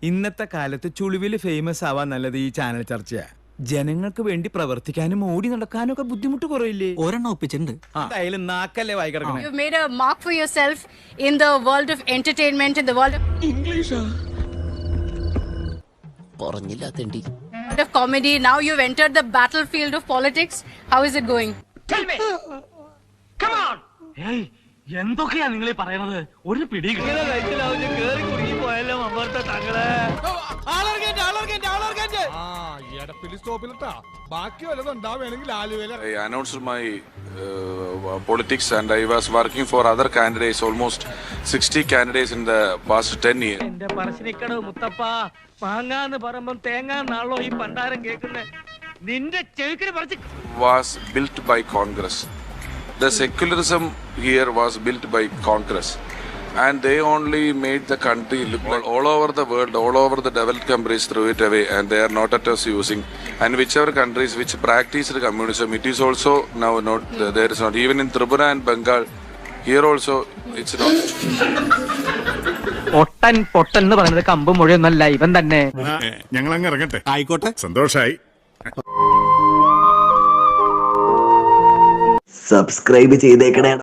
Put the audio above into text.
ഇന്നത്തെ കാലത്ത് ചുളിവില് ഫേമസ് ആവാൻ നല്ലത് ഈ ചാനൽ ചർച്ചയാ. ജനങ്ങൾക്ക് വേണ്ടി പ്രവർത്തിക്കാനും ഓടി നടക്കാനും ഒക്കെ ബുദ്ധിമുട്ട് കുറയില്ലേ? ഒരെണ്ണം ഒപ്പിച്ചിട്ടുണ്ട്. എന്തായാലും നാക്കല്ലേ വായി കിടക്കണേ. You've made a mark for yourself in the world of entertainment, in the world of comedy. Now you've entered the battlefield of politics. How is it going? Tell me. Come on. Hey, എന്തൊക്കെയാ നിങ്ങൾ പറയുന്നത്? ഒരു പിടി I announced my politics and I was working for other candidates, almost 60 candidates in the past 10 years. എന്റെ പറശ്ശിനിക്കട മുത്തപ്പ മാങ്ങാന്ന് പറയുമ്പം തേങ്ങാന്നാണല്ലോ ഈ പണ്ടാരം കേൾക്കുന്നേ. നിന്റെ ചെവിക്കിന് പറിച്ച് Was built by Congress. The secularism here was built by Congress. And they only made the country look like all over the world, all over the developed countries threw it away and they are not at us using. And whichever countries which practiced communism, it is also now not, there is not. Even in Tripura and Bengal, here also it's not. പൊട്ടൻ പൊട്ടൻ എന്ന് പറയുന്നത് കമ്പ് മുഴയൊന്നല്ല, ഇവൻ തന്നെ. ഞങ്ങൾ അങ്ങ് ഇറങ്ങട്ടെ. ആയിക്കോട്ടെ, സന്തോഷായി. സബ്സ്ക്രൈബ് ചെയ്തേക്കണേ.